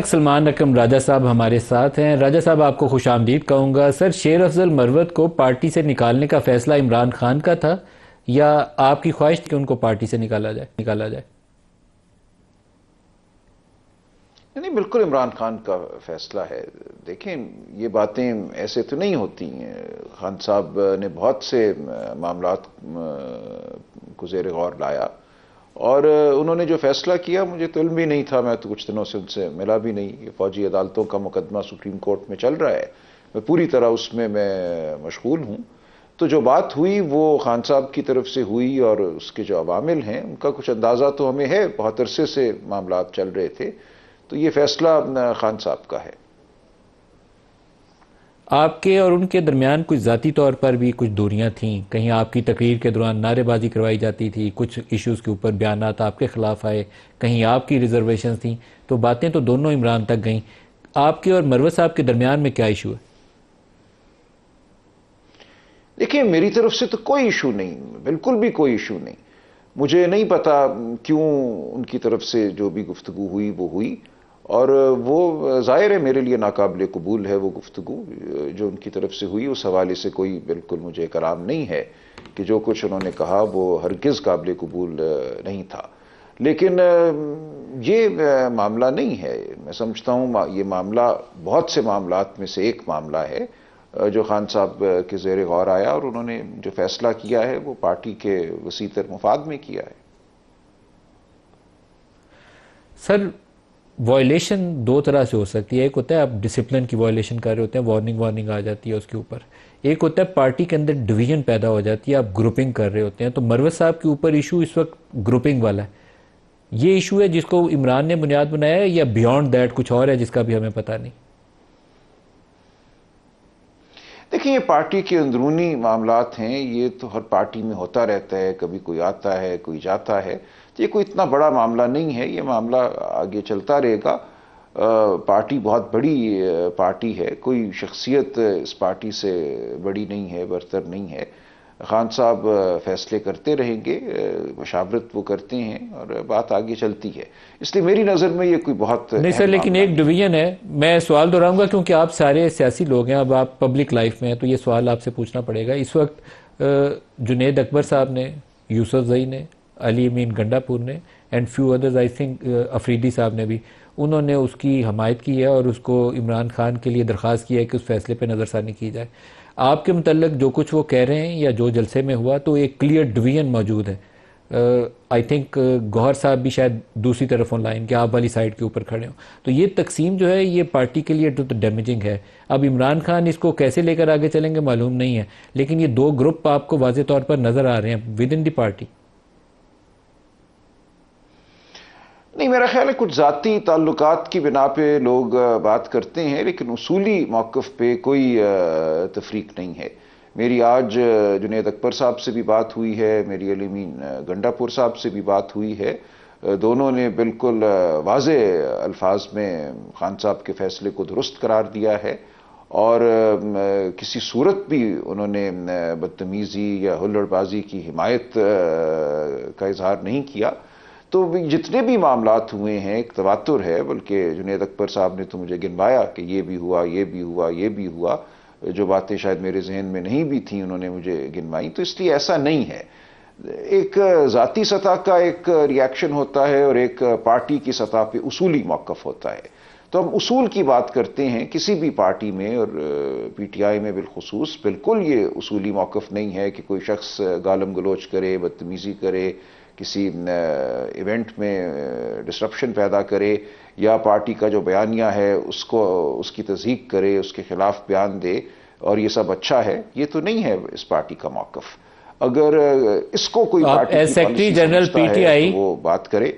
سلمان اکرم راجہ صاحب ہمارے ساتھ ہیں۔ راجہ صاحب آپ کو خوش آمدید کہوں گا۔ سر، شیر افضل مروت کو پارٹی سے نکالنے کا فیصلہ عمران خان کا تھا یا آپ کی خواہش تھی کہ ان کو پارٹی سے نکالا جائے؟ نہیں، بالکل عمران خان کا فیصلہ ہے۔ دیکھیں، یہ باتیں ایسے تو نہیں ہوتی ہیں۔ خان صاحب نے بہت سے معاملات کو زیر غور لایا اور انہوں نے جو فیصلہ کیا مجھے تو علم بھی نہیں تھا، میں تو کچھ دنوں سے ان سے ملا بھی نہیں۔ یہ فوجی عدالتوں کا مقدمہ سپریم کورٹ میں چل رہا ہے، میں پوری طرح اس میں مشغول ہوں۔ تو جو بات ہوئی وہ خان صاحب کی طرف سے ہوئی اور اس کے جو عوامل ہیں ان کا کچھ اندازہ تو ہمیں ہے، بہت عرصے سے معاملات چل رہے تھے، تو یہ فیصلہ خان صاحب کا ہے۔ آپ کے اور ان کے درمیان کچھ ذاتی طور پر بھی کچھ دوریاں تھیں، کہیں آپ کی تقریر کے دوران نعرے بازی کروائی جاتی تھی، کچھ ایشوز کے اوپر بیانات آپ کے خلاف آئے، کہیں آپ کی ریزرویشنز تھیں، تو باتیں تو دونوں عمران تک گئیں۔ آپ کے اور مروت صاحب کے درمیان میں کیا ایشو ہے؟ دیکھیں، میری طرف سے تو کوئی ایشو نہیں، بالکل بھی کوئی ایشو نہیں۔ مجھے نہیں پتا کیوں ان کی طرف سے جو بھی گفتگو ہوئی وہ ہوئی، اور وہ ظاہر ہے میرے لیے ناقابل قبول ہے وہ گفتگو جو ان کی طرف سے ہوئی۔ اس حوالے سے کوئی بالکل مجھے کرام نہیں ہے کہ جو کچھ انہوں نے کہا وہ ہرگز قابل قبول نہیں تھا۔ لیکن یہ معاملہ نہیں ہے، میں سمجھتا ہوں یہ معاملہ بہت سے معاملات میں سے ایک معاملہ ہے جو خان صاحب کے زیر غور آیا، اور انہوں نے جو فیصلہ کیا ہے وہ پارٹی کے وسیع تر مفاد میں کیا ہے۔ سر، وائلیشن دو طرح سے ہو سکتی ہے۔ ایک ہوتا ہے آپ ڈسپلن کی وائلیشن کر رہے ہوتے ہیں، وارننگ آ جاتی ہے اس کے اوپر۔ ایک ہوتا ہے پارٹی کے اندر ڈویژن پیدا ہو جاتی ہے، آپ گروپنگ کر رہے ہوتے ہیں۔ تو مروت صاحب کے اوپر ایشو اس وقت گروپنگ والا ہے۔ یہ ایشو ہے جس کو عمران نے بنیاد بنایا ہے یا بیونڈ دیٹ کچھ اور ہے جس کا بھی ہمیں پتہ نہیں؟ دیکھیں، یہ پارٹی کے اندرونی معاملات ہیں، یہ تو ہر پارٹی میں ہوتا رہتا ہے، کبھی کوئی آتا ہے کوئی جاتا ہے، تو یہ کوئی اتنا بڑا معاملہ نہیں ہے، یہ معاملہ آگے چلتا رہے گا۔ پارٹی بہت بڑی پارٹی ہے، کوئی شخصیت اس پارٹی سے بڑی نہیں ہے، برتر نہیں ہے۔ خان صاحب فیصلے کرتے رہیں گے، مشاورت وہ کرتے ہیں اور بات آگے چلتی ہے، اس لیے میری نظر میں یہ کوئی بہت نہیں سر، لیکن ایک ڈویژن ہے۔ میں سوال دہراؤں گا کیونکہ آپ سارے سیاسی لوگ ہیں، اب آپ پبلک لائف میں ہیں تو یہ سوال آپ سے پوچھنا پڑے گا۔ اس وقت جنید اکبر صاحب نے، یوسف زئی نے، علی امین گنڈا پور نے and few others, I think Afridi صاحب نے بھی، انہوں نے اس کی حمایت کی ہے اور اس کو عمران خان کے لیے درخواست کی ہے کہ اس فیصلے پہ نظر ثانی کی جائے۔ آپ کے متعلق جو کچھ وہ کہہ رہے ہیں یا جو جلسے میں ہوا تو ایک کلیئر ڈویژن موجود ہے۔ آئی تھنک گوہر صاحب بھی شاید دوسری طرف آن لائن کہ آپ والی سائڈ کے اوپر کھڑے ہوں، تو یہ تقسیم جو ہے یہ پارٹی کے لیے تو ڈیمیجنگ ہے۔ اب عمران خان اس کو کیسے لے کر آگے چلیں گے معلوم نہیں ہے، لیکن یہ دو گروپ آپ کو واضح طور پر نظر آ رہے ہیں ود ان دی پارٹی۔ نہیں، میرا خیال ہے کچھ ذاتی تعلقات کی بنا پہ لوگ بات کرتے ہیں، لیکن اصولی موقف پہ کوئی تفریق نہیں ہے۔ میری آج جنید اکبر صاحب سے بھی بات ہوئی ہے، میری علی امین گنڈا پور صاحب سے بھی بات ہوئی ہے، دونوں نے بالکل واضح الفاظ میں خان صاحب کے فیصلے کو درست قرار دیا ہے، اور کسی صورت بھی انہوں نے بدتمیزی یا ہلڑ بازی کی حمایت کا اظہار نہیں کیا۔ تو جتنے بھی معاملات ہوئے ہیں ایک تواتر ہے، بلکہ جنید اکبر صاحب نے تو مجھے گنوایا کہ یہ بھی ہوا، یہ بھی ہوا، یہ بھی ہوا، جو باتیں شاید میرے ذہن میں نہیں بھی تھیں انہوں نے مجھے گنوائی۔ تو اس لیے ایسا نہیں ہے، ایک ذاتی سطح کا ایک ری ایکشن ہوتا ہے اور ایک پارٹی کی سطح پہ اصولی موقف ہوتا ہے۔ تو ہم اصول کی بات کرتے ہیں کسی بھی پارٹی میں، اور پی ٹی آئی میں بالخصوص بالکل یہ اصولی موقف نہیں ہے کہ کوئی شخص گالم گلوچ کرے، بدتمیزی کرے، کسی ایونٹ میں ڈسرپشن پیدا کرے، یا پارٹی کا جو بیانیہ ہے اس کی تصدیق کرے، اس کے خلاف بیان دے، اور یہ سب اچھا ہے۔ یہ تو نہیں ہے اس پارٹی کا موقف۔ اگر اس کو کوئی پارٹی کی پالیسی سمجھتا ہے تو وہ بات کرے۔